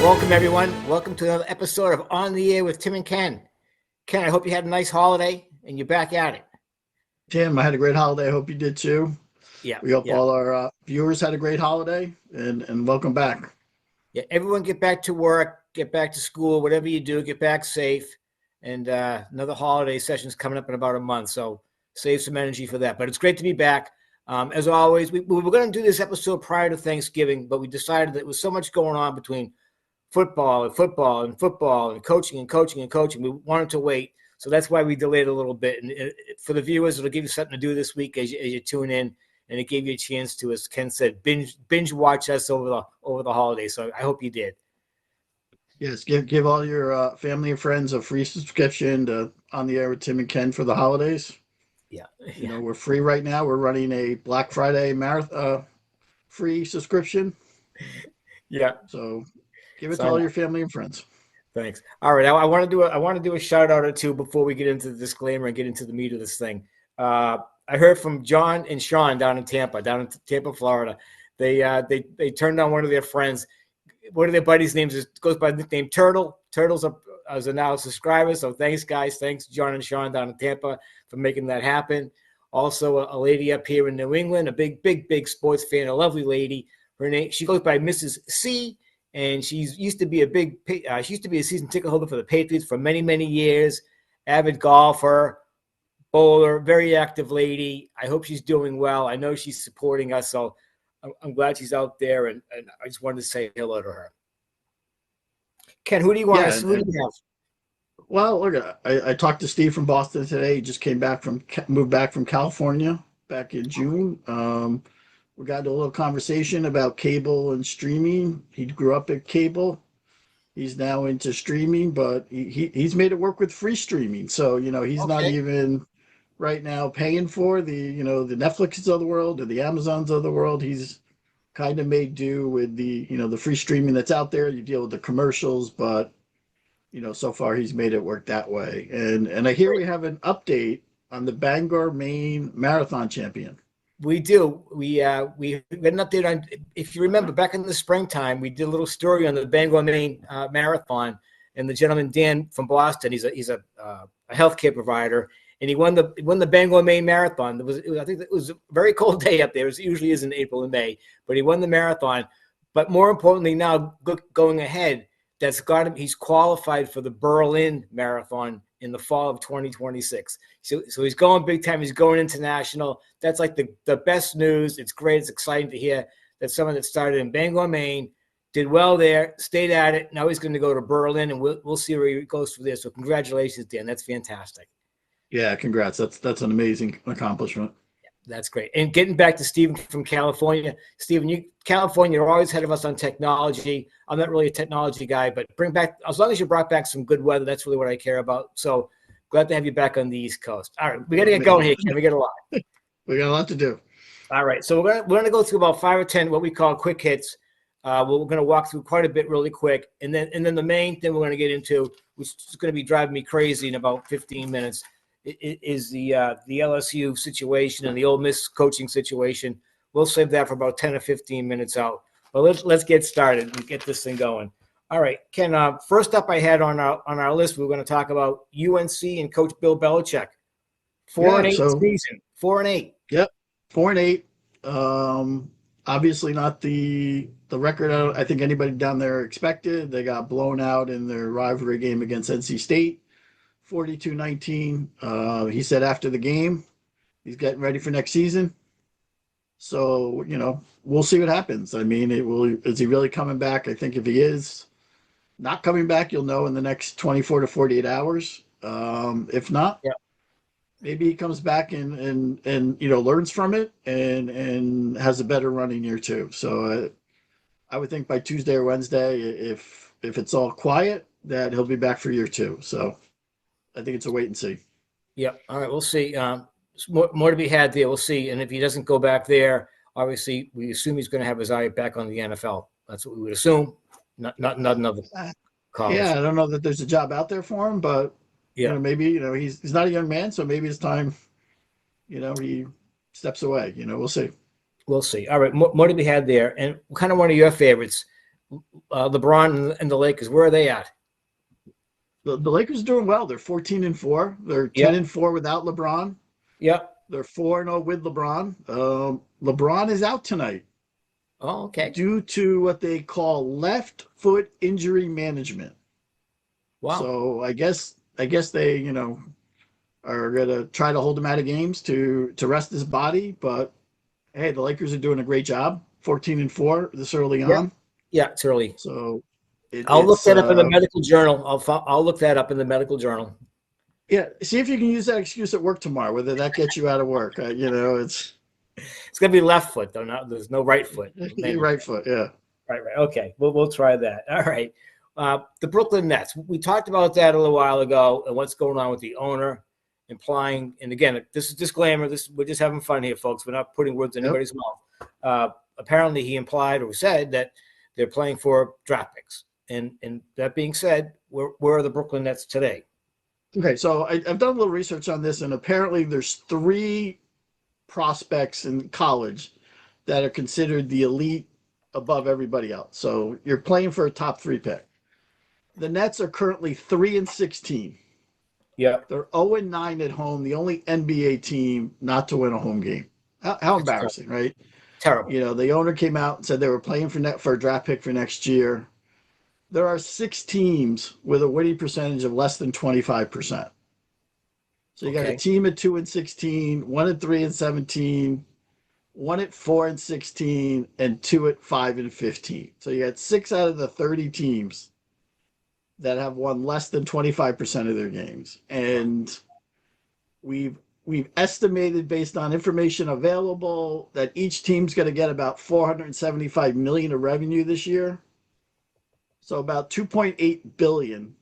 Welcome, everyone. Welcome to another episode of On the Air with Tim and Ken. Ken, I hope you had a nice holiday and you're back at it. Tim, I had a great holiday. I hope you did too. Yeah, We hope yeah. all our viewers had a great holiday and welcome back. Yeah, everyone get back to work, get back to school, whatever you do, get back safe. And another holiday session is coming up in about a month, so save some energy for that. But it's great to be back. As always, we were going to do this episode prior to Thanksgiving, but we decided that there was so much going on between football and coaching. We wanted to wait. So that's why we delayed a little bit. And for the viewers, it'll give you something to do this week as you tune in. And it gave you a chance to, as Ken said, binge watch us over the holidays. So I hope you did. Yes, give all your family and friends a free subscription to On the Air with Tim and Ken for the holidays. Yeah. You know, we're free right now. We're running a Black Friday marathon free subscription. Yeah. So give it to all your family and friends. Thanks. All right. I want to do a shout out or two before we get into the disclaimer and get into the meat of this thing. I heard from John and Sean down in Tampa, Florida. They turned on one of their friends. One of their buddies' names goes by the nickname Turtle. Turtles are now subscribers. So thanks, guys. Thanks, John and Sean down in Tampa, for making that happen. Also, a lady up here in New England, a big sports fan, a lovely lady. Her name, she goes by Mrs. C. And she used to be a season ticket holder for the Patriots for many years. Avid golfer, bowler, very active lady. I hope she's doing well. I know she's supporting us, so I'm glad she's out there. And I just wanted to say hello to her. Ken, who do you want to? Who do you have? Well, look, I talked to Steve from Boston today. He just moved back from California back in June. We got a little conversation about cable and streaming. He grew up at cable. He's now into streaming, but he's made it work with free streaming. So, he's not even right now paying for the Netflixes of the world or the Amazons of the world. He's kind of made do with the free streaming that's out there. You deal with the commercials, but, so far he's made it work that way. And I hear we have an update on the Bangor, Maine Marathon champion. We do. We got an update on, if you remember, back in the springtime, we did a little story on the Bangor, Maine marathon, and the gentleman Dan from Boston. He's a healthcare provider, and he won the Bangor, Maine marathon. I think it was a very cold day up there. It usually is in April and May, but he won the marathon. But more importantly, now going ahead, he's qualified for the Berlin Marathon in the fall of 2026. So he's going big time. He's going international. That's like the best news. It's great. It's exciting to hear that someone that started in Bangor, Maine, did well there, stayed at it. Now he's going to go to Berlin, and we'll see where he goes from there. So congratulations, Dan. That's fantastic. Yeah, congrats. That's an amazing accomplishment. That's great. And getting back to Stephen from California. Stephen, California, you're always ahead of us on technology. I'm not really a technology guy, but as long as you brought back some good weather, that's really what I care about. So glad to have you back on the East Coast. All right, we got to get going here, Ken. We got a lot. We got a lot to do. All right, so we're gonna go through about 5 or 10 what we call quick hits. We're going to walk through quite a bit really quick, and then the main thing we're going to get into, which is going to be driving me crazy in about 15 minutes. Is the LSU situation and the Ole Miss coaching situation. We'll save that for about 10 or 15 minutes out. But let's get started and get this thing going. All right, Ken. First up, I had on our list, we were going to talk about UNC and Coach Bill Belichick. 4-8 season. 4-8. Yep, 4-8. Obviously not the record I think anybody down there expected. They got blown out in their rivalry game against NC State. 42-19. He said after the game, he's getting ready for next season. So, we'll see what happens. I mean, is he really coming back? I think if he is not coming back, you'll know in the next 24 to 48 hours. If not, maybe he comes back and learns from it and has a better running year too. So I would think by Tuesday or Wednesday, if it's all quiet, that he'll be back for year two. So I think it's a wait and see. Yeah. All right. We'll see. More to be had there. We'll see. And if he doesn't go back there, obviously we assume he's going to have his eye back on the NFL. That's what we would assume. Not another college. Yeah. I don't know that there's a job out there for him, but maybe, he's not a young man. So maybe it's time, he steps away, we'll see. We'll see. All right. More to be had there. And kind of one of your favorites, LeBron and the Lakers? Where are they at? The Lakers are doing well. They're 14-4. They're Yep. 10-4 without LeBron. Yep. They're 4-0 with LeBron. LeBron is out tonight Oh, okay. due to what they call left foot injury management. Wow. So I guess they are gonna try to hold him out of games to rest his body. But hey, the Lakers are doing a great job. 14-4 this early Yep. on. Yeah, it's early. So I'll look it's that up in the medical journal. I'll look that up in the medical journal. yeah. See if you can use that excuse at work tomorrow. Whether that gets you out of work. It's gonna be left foot though. There's no right foot. Your right foot. Yeah. Right. Okay. We'll try that. All right. The Brooklyn Nets. We talked about that a little while ago, and what's going on with the owner, implying. And again, this is disclaimer. We're just having fun here, folks. We're not putting words in anybody's mouth. Apparently, he implied or said that they're playing for draft picks. And that being said, where are the Brooklyn Nets today? Okay, so I've done a little research on this, and apparently there's 3 prospects in college that are considered the elite above everybody else. So you're playing for a top 3 pick. The Nets are currently 3-16. Yeah. They're 0-9 at home, the only NBA team not to win a home game. How embarrassing, right? Terrible. The owner came out and said they were playing for a draft pick for next year. There are 6 teams with a winning percentage of less than 25%. So you got a team at 2-16, 1 at 3-17, 1 at 4-16, and 2 at 5-15. So you got 6 out of the 30 teams that have won less than 25% of their games. And we've estimated, based on information available, that each team's going to get about $475 million of revenue this year. So about $2.8 billion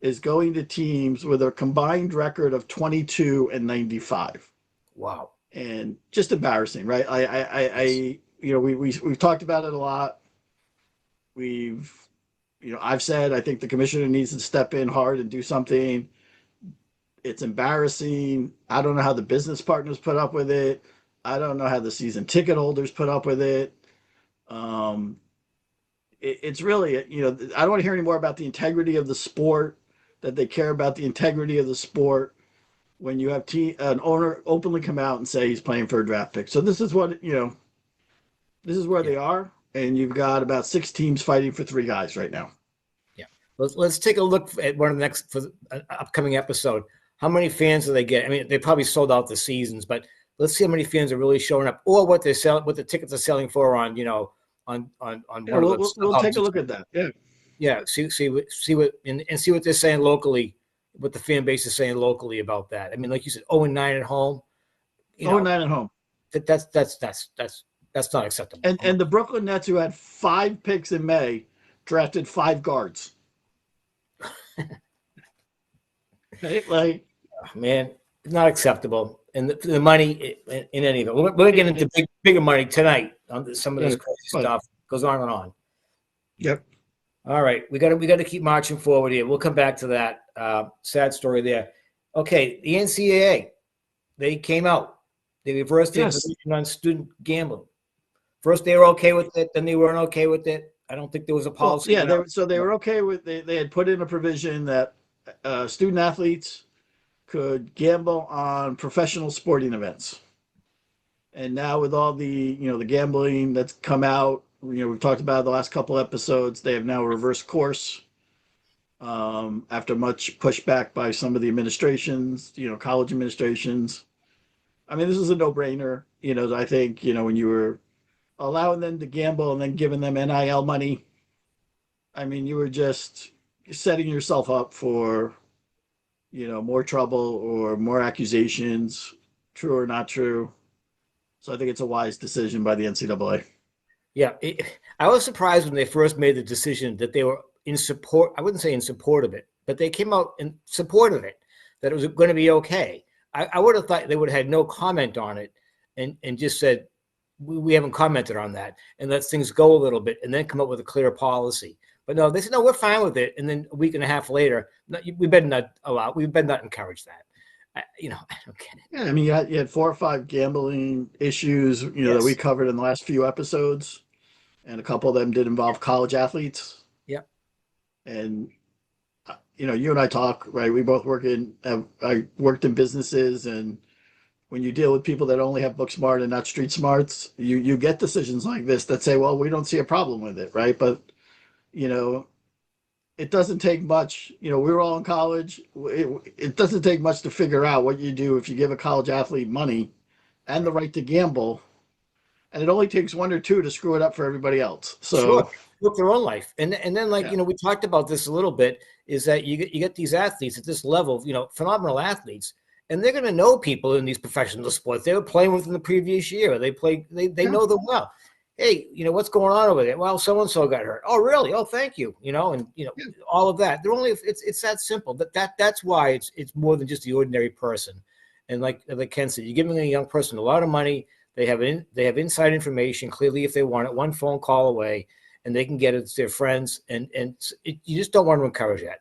is going to teams with a combined record of 22-95. Wow. And just embarrassing, right? We've talked about it a lot. I've said I think the commissioner needs to step in hard and do something. It's embarrassing. I don't know how the business partners put up with it. I don't know how the season ticket holders put up with it. It's really, I don't want to hear any more about the integrity of the sport, that they care about the integrity of the sport when you have an owner openly come out and say he's playing for a draft pick. So this is what, this is where they are. And you've got about 6 teams fighting for 3 guys right now. Yeah. Let's take a look at one of the next for the upcoming episode. How many fans do they get? I mean, they probably sold out the seasons, but let's see how many fans are really showing up, or what they're selling, what the tickets are selling for on one of those. We'll take a look at that. Yeah. Yeah. See what and see what they're saying locally, what the fan base is saying locally about that. I mean, like you said, 0-9 at home. 0-9 at home. That's not acceptable. And the Brooklyn Nets, who had 5 picks in May, drafted 5 guards. Right? Like, man, it's not acceptable. And the money in any of it. We're going to get into bigger money tonight on some of this crazy stuff. Goes on and on. Yep. All right, we got to keep marching forward here. We'll come back to that sad story there. Okay, the NCAA, they came out. They reversed their position on student gambling. First, they were okay with it. Then they weren't okay with it. I don't think there was a policy. They were okay with it. They had put in a provision that student athletes could gamble on professional sporting events. And now with all the gambling that's come out, we've talked about the last couple episodes, they have now reversed course after much pushback by some of the administrations, college administrations. I mean, this is a no-brainer. I think, when you were allowing them to gamble and then giving them NIL money, I mean, you were just setting yourself up for, more trouble or more accusations, true or not true. So I think it's a wise decision by the NCAA. Yeah, I was surprised when they first made the decision that they were in support. I wouldn't say in support of it, but they came out in support of it, that it was going to be okay. I would have thought they would have had no comment on it and just said, we haven't commented on that, and let things go a little bit and then come up with a clear policy. But no, they said, no, we're fine with it. And then a week and a half later, we better not encourage that. I don't get it. Yeah, I mean, you had 4 or 5 gambling issues, that we covered in the last few episodes. and a couple of them did involve college athletes. Yeah. And you and I talk, right? We both I worked in businesses, and when you deal with people that only have book smart and not street smarts, you get decisions like this that say, well, we don't see a problem with it, right? But you know, it doesn't take much. We were all in college. It doesn't take much to figure out what you do if you give a college athlete money and the Right. right to gamble, and it only takes one or two to screw it up for everybody else. Sure. So Look their own life. And then like, yeah, we talked about this a little bit, is that you get these athletes at this level, phenomenal athletes, and they're going to know people in these professional sports. They were playing with them the previous year. They yeah, know them well. Hey, what's going on over there? Well, so and so got hurt. Oh, really? Oh, thank you. And yeah, all of that. They're only it's that simple. That's why it's more than just the ordinary person. And like Ken said, you're giving a young person a lot of money. They have inside information. Clearly, if they want it, one phone call away, and they can get it to their friends. You just don't want to encourage that.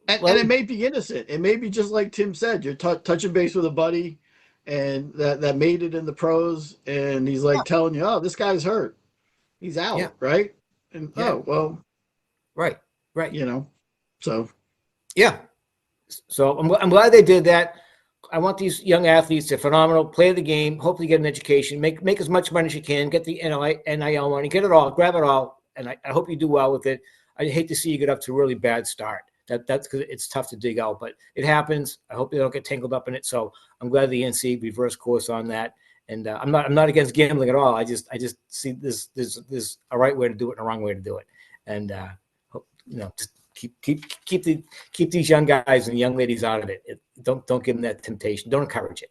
and it may be innocent. It may be just like Tim said. You're touching base with a buddy, and that made it in the pros, and he's like telling you, "Oh, this guy's hurt. He's Yeah, out, right?" And yeah, oh well, right, right. So Yeah. So I'm glad they did that. I want these young athletes to phenomenal, play the game, hopefully get an education, make as much money as you can, get the NIL money, get it all, grab it all, and I hope you do well with it. I hate to see you get up to a really bad start. That's because it's tough to dig out, but it happens. I hope they don't get tangled up in it. So I'm glad the NC reversed course on that. And I'm not against gambling at all. I just see this there's a right way to do it and a wrong way to do it. And just keep these young guys and young ladies out of it. Don't give them that temptation. Don't encourage it.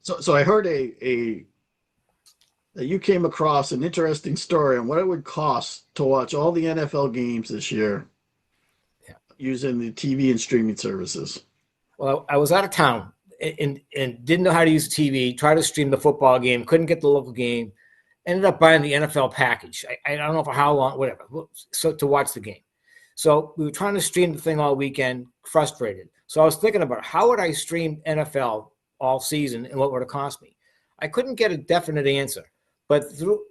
So I heard that you came across an interesting story on what it would cost to watch all the NFL games this year using the TV and streaming services. Well, I was out of town and didn't know how to use the TV. Tried to stream the football game, couldn't get the local game. Ended up buying the NFL package. I don't know for how long, whatever. So to watch the game. So we were trying to stream the thing all weekend, frustrated. So I was thinking about how would I stream NFL all season and what would it cost me? I couldn't get a definite answer, but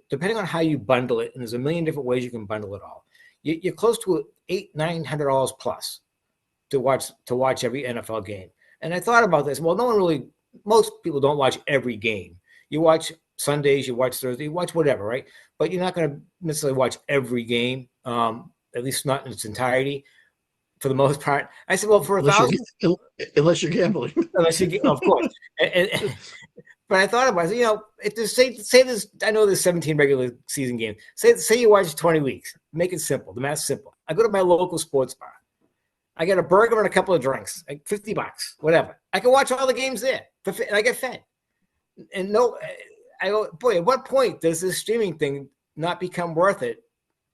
depending on how you bundle it, and there's a million different ways you can bundle it all, you're close to $800-900 plus to watch every NFL game. And I thought about this. Well, most people don't watch every game. You watch Sundays, you watch Thursday, you watch whatever, right? But you're not going to necessarily watch every game. At least not in its entirety, for the most part. I said, well, for unless you're gambling, unless you get, of course. But I thought about it. If there's say this, I know there's 17 regular season games. Say you watch 20 weeks. Make it simple. The math's simple. I go to my local sports bar. I get a burger and a couple of drinks, like $50, whatever. I can watch all the games there. And I get fed. And I go, boy, at what point does this streaming thing not become worth it?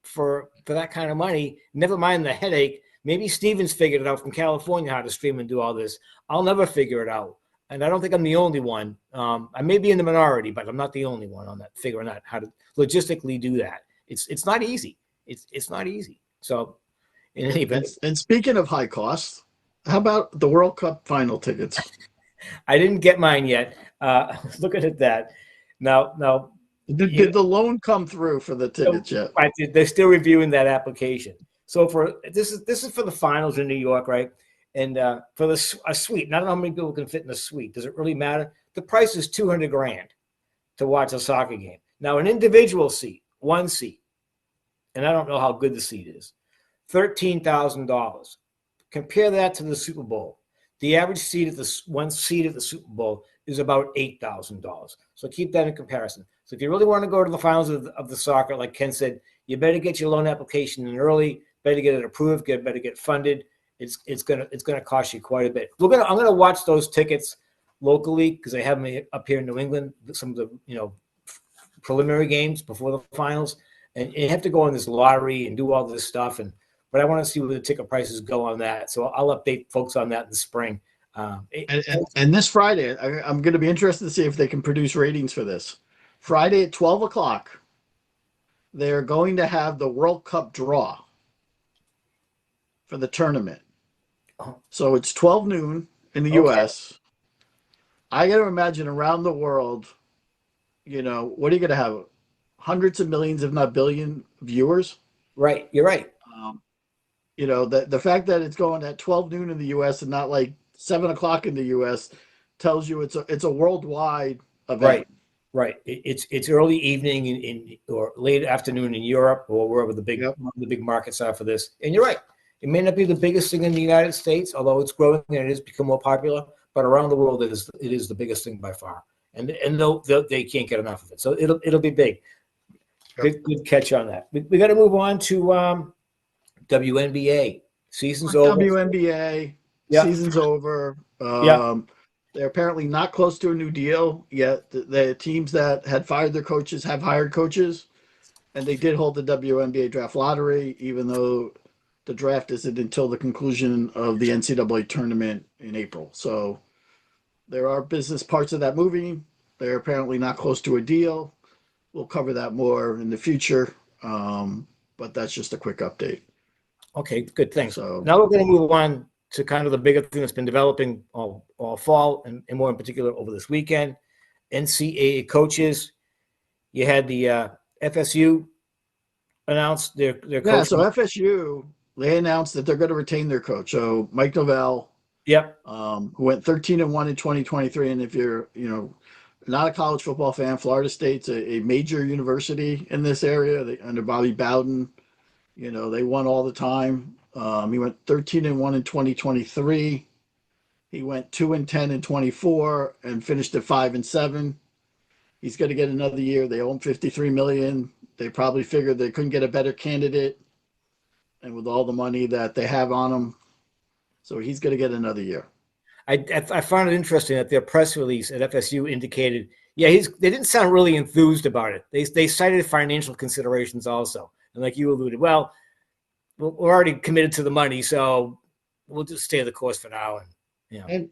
For that kind of money, never mind the headache. Maybe Steven's figured it out from California how to stream and do all this. I'll never figure it out, and I don't think I'm the only one. I may be in the minority, but I'm not the only one on that, figuring out how to logistically do that. It's not easy. It's not easy. So, in any event, and speaking of high costs, how about the World Cup final tickets? I didn't get mine yet. Looking at that now. Did the loan come through for the tickets yet? Right, they're still reviewing that application. So this is for the finals in New York, right? And for a suite, I don't know how many people can fit in a suite. Does it really matter? The price is $200,000 to watch a soccer game. Now, an individual seat, one seat, and I don't know how good the seat is, $13,000. Compare that to the Super Bowl. The average seat at one seat at the Super Bowl is about $8,000. So keep that in comparison. So if you really want to go to the finals of the soccer, like Ken said, you better get your loan application in early, better get it approved, better get funded. It's gonna cost you quite a bit. I'm gonna watch those tickets locally because I have them up here in New England, some of the preliminary games before the finals, and you have to go on this lottery and do all this stuff. But I want to see where the ticket prices go on that. So I'll update folks on that in the spring. And this Friday, I'm going to be interested to see if they can produce ratings for this. Friday at 12 o'clock, they're going to have the World Cup draw for the tournament. So it's 12 noon in the U.S. I got to imagine around the world, what are you going to have? hundreds of millions, if not billion, viewers. Right. You're right. Um, the fact that it's going at 12 noon in the U.S. and not like 7 o'clock in the U.S. tells you it's a worldwide event. Right. Right. It's early evening in or late afternoon in Europe or wherever Yep. the big markets are for this. And you're right. It may not be the biggest thing in the United States, although it's growing and it has become more popular. But around the world, it is the biggest thing by far. And they can't get enough of it. So it'll be big. Yep. Good catch on that. We got to move on to WNBA. Season's over. WNBA Yeah. season's over. Yeah. They're apparently not close to a new deal yet. The teams that had fired their coaches have hired coaches, and they did hold the WNBA draft lottery, even though the draft isn't until the conclusion of the NCAA tournament in April. So there are business parts of that moving. They're apparently not close to a deal. We'll cover that more in the future, but that's just a quick update. Okay, good. Thanks. So Now we're going to move on to kind of the bigger thing that's been developing all fall and more in particular over this weekend. NCAA coaches. You had the FSU announce their yeah, coach. so FSU, they announced that they're going to retain their coach. So Mike Novell, Yep. who went 13-1 in 2023, and if you're not a college football fan, Florida State's a major university in this area. Under Bobby Bowden, they won all the time. He went 13-1 in 2023. He went 2-10 in 24 and finished at 5-7. He's going to get another year. They owe him $53 million. They probably figured they couldn't get a better candidate, and with all the money that they have on him, so he's going to get another year. I found it interesting that their press release at FSU indicated, they didn't sound really enthused about it. They cited financial considerations also, and like you alluded, well, we're already committed to the money, so we'll just stay the course for now. And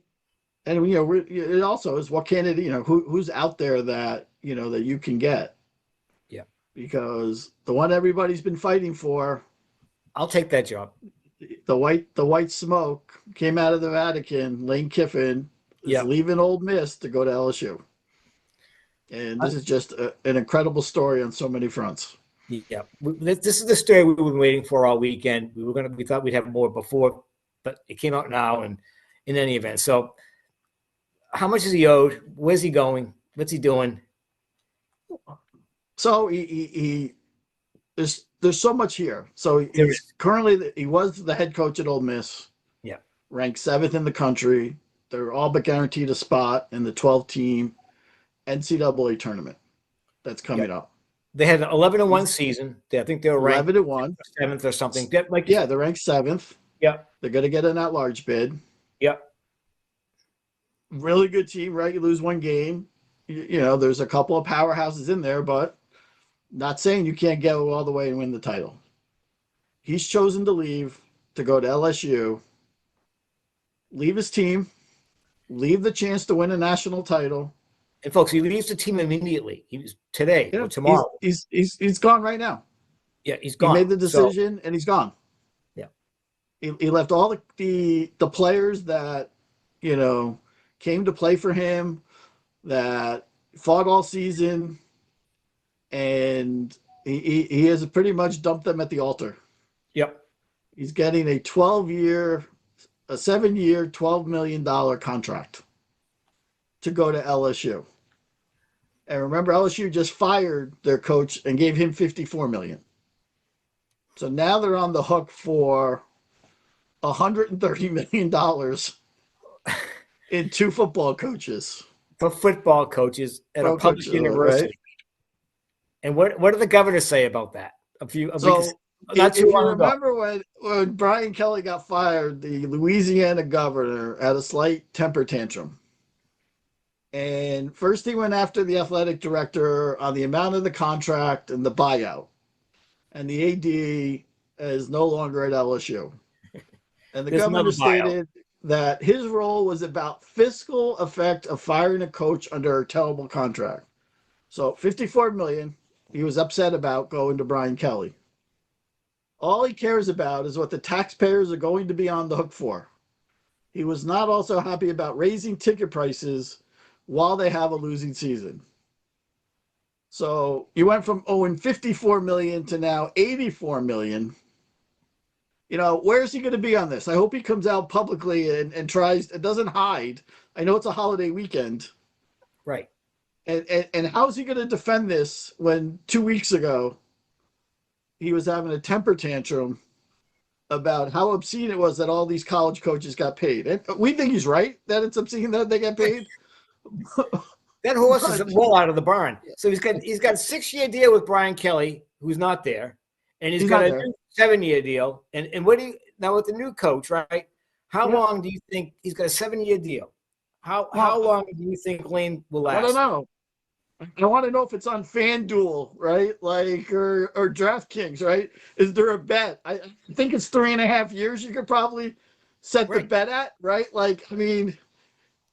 it also is what candidate, who's out there that that you can get. Yeah. Because the one everybody's been fighting for, I'll take that job. The white smoke came out of the Vatican. Lane Kiffin is leaving Ole Miss to go to LSU, and this is just an incredible story on so many fronts. Yeah, this is the story we've been waiting for all weekend. We thought we'd have more before, but it came out now. And in any event, so how much is he owed? Where's he going? What's he doing? So there's so much here. So he's currently he was the head coach at Ole Miss. Yeah, ranked 7th in the country. They're all but guaranteed a spot in the 12-team NCAA tournament that's coming up. They had an 11-1 season. I think they were ranked 11-1, 7th or something. They're ranked 7th. Yeah, they're going to get an at-large bid. Yeah, really good team, right? You lose one game. There's a couple of powerhouses in there, but not saying you can't go all the way and win the title. He's chosen to leave to go to LSU, leave his team, leave the chance to win a national title. And folks, he leaves the team immediately. He was today or tomorrow. He's gone right now. Yeah, he's gone. He made the decision and he's gone. Yeah, he left all the players that came to play for him, that fought all season, and he has pretty much dumped them at the altar. Yep. He's getting a 7-year, $12 million contract to go to LSU. And remember, LSU just fired their coach and gave him $54 million. So now they're on the hook for $130 million in 2 football coaches. For football coaches at a public university. Right? And what did the governor say about that? If you remember when Brian Kelly got fired, the Louisiana governor had a slight temper tantrum. And first he went after the athletic director on the amount of the contract and the buyout. And the AD is no longer at LSU. And the governor stated that his role was about fiscal effect of firing a coach under a terrible contract. So $54 million, he was upset about going to Brian Kelly. All he cares about is what the taxpayers are going to be on the hook for. He was not also happy about raising ticket prices while they have a losing season. So you went from owing 54 million to now 84 million. Where's he going to be on this? I hope he comes out publicly and tries, it doesn't hide. I know it's a holiday weekend. Right. And how's he going to defend this when 2 weeks ago he was having a temper tantrum about how obscene it was that all these college coaches got paid? And we think he's right that it's obscene that they get paid. That horse is well out of the barn. So he's got a 6-year deal with Brian Kelly, who's not there, and he's got a new 7-year deal. And what do you now with the new coach, right? How long do you think he's got a 7-year deal? How long do you think Lane will last? I don't know. I want to know if it's on FanDuel, right? Like or DraftKings, right? Is there a bet? I think it's 3.5 years. You could probably set the bet at, right? Like, I mean,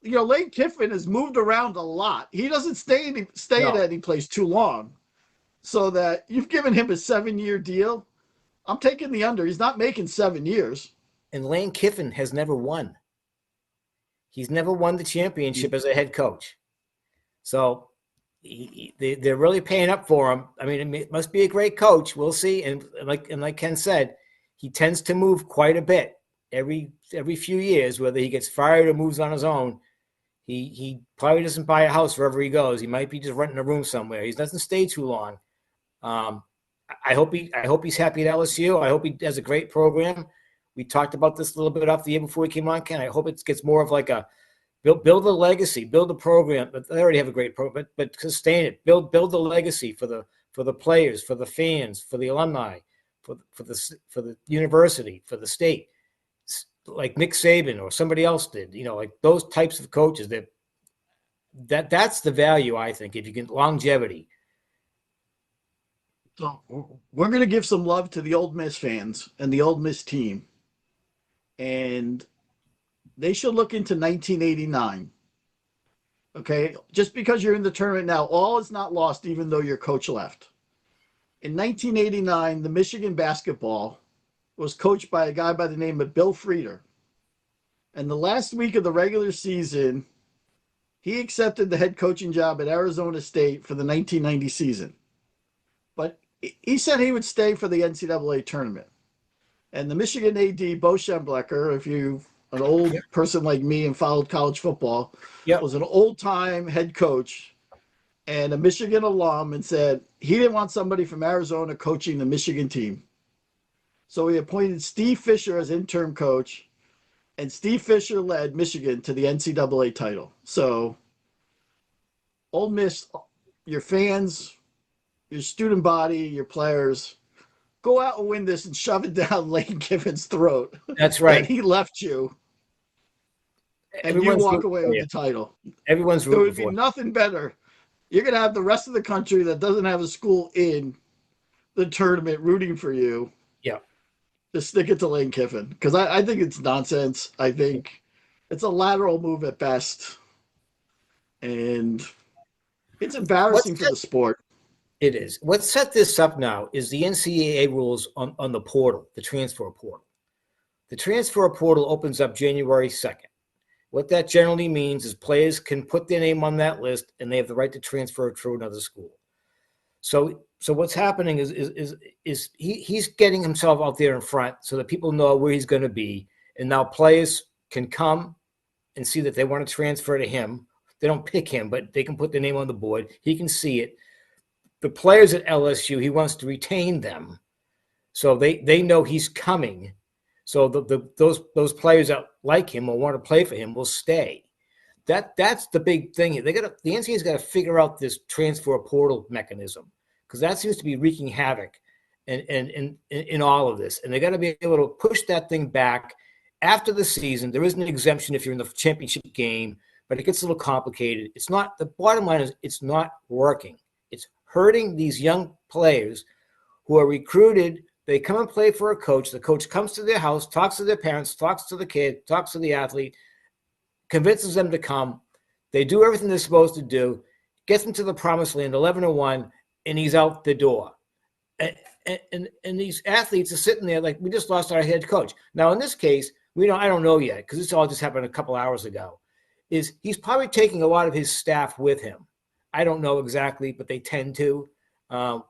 Lane Kiffin has moved around a lot. He doesn't stay at any place too long. So that you've given him a 7-year deal. I'm taking the under. He's not making 7 years. And Lane Kiffin has never won. He's never won the championship as a head coach. So they're really paying up for him. I mean, it must be a great coach. We'll see. And like Ken said, he tends to move quite a bit every few years, whether he gets fired or moves on his own. He probably doesn't buy a house wherever he goes. He might be just renting a room somewhere. He doesn't stay too long. I hope he's happy at LSU. I hope he has a great program. We talked about this a little bit off the year before we came on, Ken. I hope it gets more of like a build a legacy, build a program. But they already have a great program, but sustain it. Build the legacy for the players, for the fans, for the alumni, for the university, for the state. Like Nick Saban or somebody else did, like those types of coaches. That's the value, I think, if you get longevity. So we're going to give some love to the Ole Miss fans and the Ole Miss team, and they should look into 1989. Okay, just because you're in the tournament now, all is not lost, even though your coach left. In 1989, the Michigan basketball was coached by a guy by the name of Bill Frieder. And the last week of the regular season, he accepted the head coaching job at Arizona State for the 1990 season. But he said he would stay for the NCAA tournament. And the Michigan AD, Bo Schembechler, if you an old person like me and followed college football, was an old-time head coach and a Michigan alum, and said he didn't want somebody from Arizona coaching the Michigan team. So he appointed Steve Fisher as interim coach, and Steve Fisher led Michigan to the NCAA title. So Ole Miss, your fans, your student body, your players, go out and win this and shove it down Lane Kiffin's throat. That's right. And he left you. And you walk away with the title. Everyone's rooting for it. There would be nothing better. You're going to have the rest of the country that doesn't have a school in the tournament rooting for you. Yeah. Just stick it to Lane Kiffin, because I think it's nonsense. I think it's a lateral move at best. And it's embarrassing for the sport. It is. What set this up now is the NCAA rules on the portal, the transfer portal. The transfer portal opens up January 2nd. What that generally means is players can put their name on that list and they have the right to transfer to another school. So what's happening is he's getting himself out there in front so that people know where he's going to be. And now players can come and see that they want to transfer to him. They don't pick him, but they can put their name on the board. He can see it. The players at LSU, he wants to retain them. So they know he's coming. So those players that like him or want to play for him will stay. That's the big thing. The NCAA's got to figure out this transfer portal mechanism, because that seems to be wreaking havoc in all of this. And they got to be able to push that thing back after the season. There is an exemption if you're in the championship game, but it gets a little complicated. It's not, the bottom line is it's not working. It's hurting these young players who are recruited. They come and play for a coach. The coach comes to their house, talks to their parents, talks to the kid, talks to the athlete, convinces them to come. They do everything they're supposed to do, gets them to the promised land, 11-1, and he's out the door. And these athletes are sitting there like, we just lost our head coach. Now, in this case, I don't know yet, because this all just happened a couple hours ago, is he's probably taking a lot of his staff with him. I don't know exactly, but they tend to.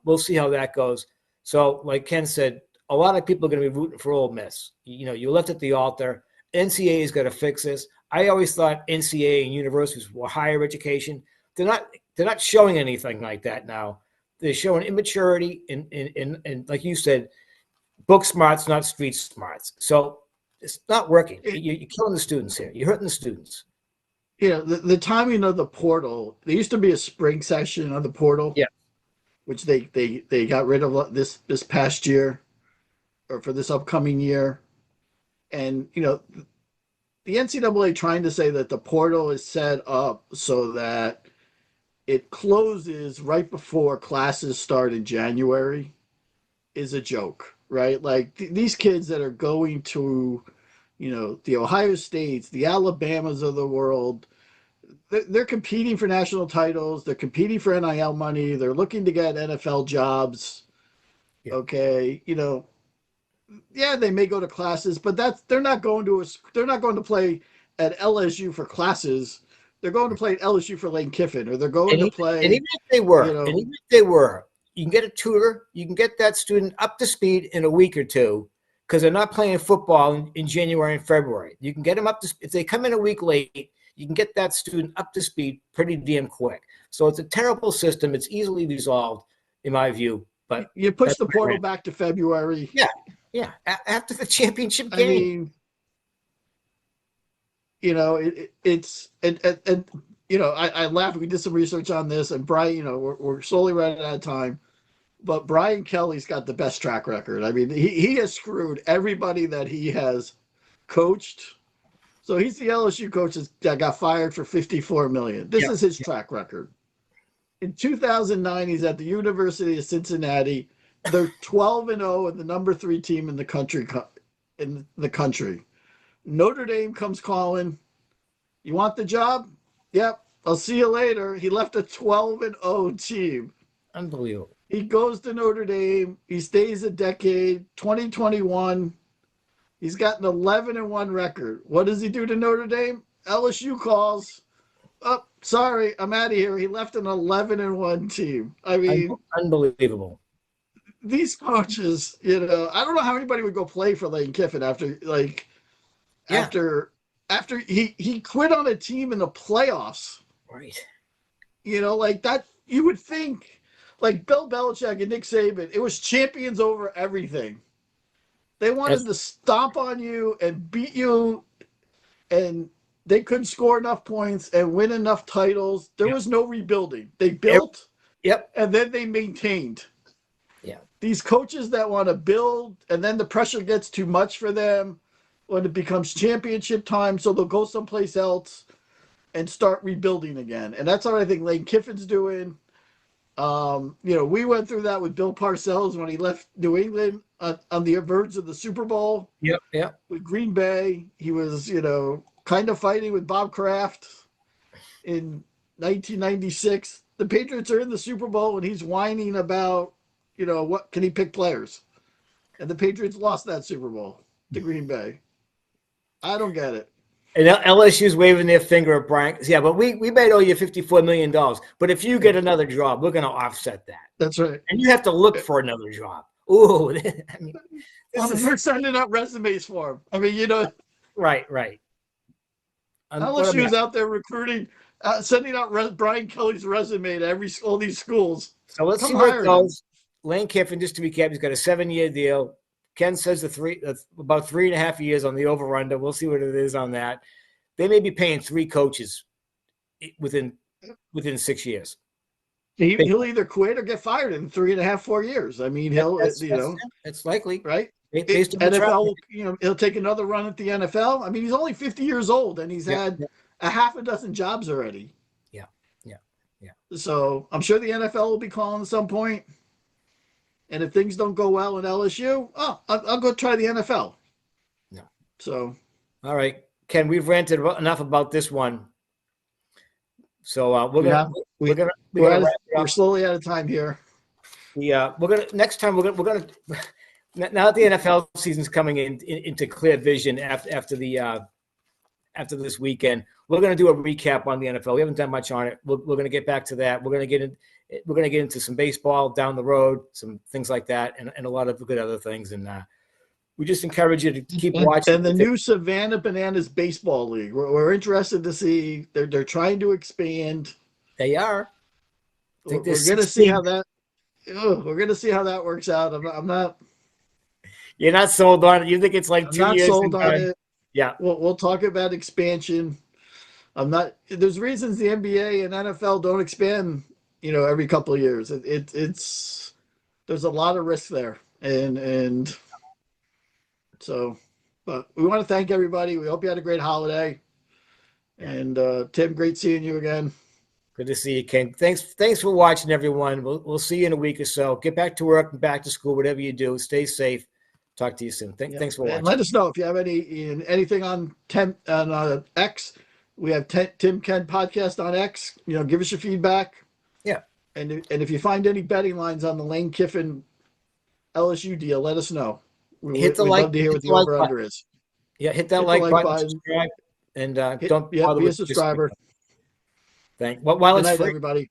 We'll see how that goes. So, like Ken said, a lot of people are going to be rooting for Ole Miss. You left at the altar. NCAA is going to fix this. I always thought NCAA and universities were higher education. They're not. They're not showing anything like that now. They're showing immaturity and like you said, book smarts, not street smarts. So it's not working. You're killing the students here. You're hurting the students. The timing of the portal. There used to be a spring session of the portal, Yeah. which they got rid of this past year, or for this upcoming year, and the NCAA trying to say that the portal is set up so that it closes right before classes start in January is a joke, right? Like these kids that are going to, the Ohio States, the Alabamas of the world, they're competing for national titles. They're competing for NIL money. They're looking to get NFL jobs. Yeah. Okay, yeah, they may go to classes, but they're not going to play at LSU for classes. They're going to play at LSU for Lane Kiffin, or they're going to play. And even if they were, you can get a tutor. You can get that student up to speed in a week or two because they're not playing football in January and February. You can get them up to if they come in a week late. You can get that student up to speed pretty damn quick. So it's a terrible system. It's easily resolved, in my view. But you push the portal back to February. Yeah. After the championship game. I mean, it's I laugh. We did some research on this, and Brian, we're slowly running out of time. But Brian Kelly's got the best track record. I mean, he has screwed everybody that he has coached. So he's the LSU coach that got fired for $54 million. This is his track record. In 2009, he's at the University of Cincinnati. They're 12-0 and the number 3 team in the country. Notre Dame comes calling. You want the job? Yep. I'll see you later. He left a 12-0 team. Unbelievable. He goes to Notre Dame. He stays a decade. 2021. He's got an 11-1 record. What does he do to Notre Dame? LSU calls. Oh, sorry, I'm out of here. He left an 11-1 team. I mean, unbelievable. These coaches, I don't know how anybody would go play for Lane Kiffin after he quit on a team in the playoffs. Right. Like that, you would think, like Bill Belichick and Nick Saban, it was champions over everything. They wanted to stomp on you and beat you, and they couldn't score enough points and win enough titles. There was no rebuilding. They built, and then they maintained. Yeah. These coaches that want to build, and then the pressure gets too much for them when it becomes championship time, so they'll go someplace else and start rebuilding again. And that's what I think Lane Kiffin's doing. We went through that with Bill Parcells when he left New England on the verge of the Super Bowl. Yep. With Green Bay, he was, kind of fighting with Bob Kraft in 1996. The Patriots are in the Super Bowl, and he's whining about, what can he pick players? And the Patriots lost that Super Bowl to Green Bay. I don't get it. And LSU's waving their finger at Brian. Yeah, but we may owe you $54 million. But if you get another job, we're going to offset that. That's right. And you have to look for another job. Ooh. I mean, we're sending out resumes for him. I mean, Right. LSU's out there recruiting, sending out Brian Kelly's resume to all these schools. So let's see where it goes. Lane Kiffin, just to recap, he's got a 7-year deal. Ken says about 3.5 years on the over-under. We'll see what it is on that. They may be paying 3 coaches within 6 years. He'll either quit or get fired in 3.5, 4 years. I mean, it's likely, right? Based on NFL, he'll take another run at the NFL. I mean, he's only 50 years old, and he's had a half a dozen jobs already. Yeah. So I'm sure the NFL will be calling at some point. And if things don't go well in LSU, I'll go try the NFL. No. So. All right, Ken, we've ranted enough about this one. So we're slowly out of time here. Now that the NFL season's coming into clear vision after the after this weekend. We're going to do a recap on the NFL. We haven't done much on it. We're going to get back to that. We're going to get into some baseball down the road, some things like that, and a lot of good other things. And we just encourage you to keep watching. And the new Savannah Bananas Baseball League. We're interested to see. They're trying to expand. They are. We're going to see how that. We're going to see how that works out. I'm not. You're not sold on it. You think it's like I'm 2 not years? sold on it. Yeah. We'll talk about expansion. I'm not. There's reasons the NBA and NFL don't expand. Every couple of years. It's there's a lot of risk there, and so. But we want to thank everybody. We hope you had a great holiday. And Tim, great seeing you again. Good to see you, Ken. Thanks for watching, everyone. We'll see you in a week or so. Get back to work and back to school, whatever you do. Stay safe. Talk to you soon. Thanks for watching. And let us know if you have anything on X. We have Tim Ken podcast on X. Give us your feedback. Yeah. And if you find any betting lines on the Lane Kiffin LSU deal, let us know. We'd love to hear what the over-under is. Yeah, hit that like button, subscribe, and don't bother be a subscriber. Thanks. While Good it's night, free, everybody.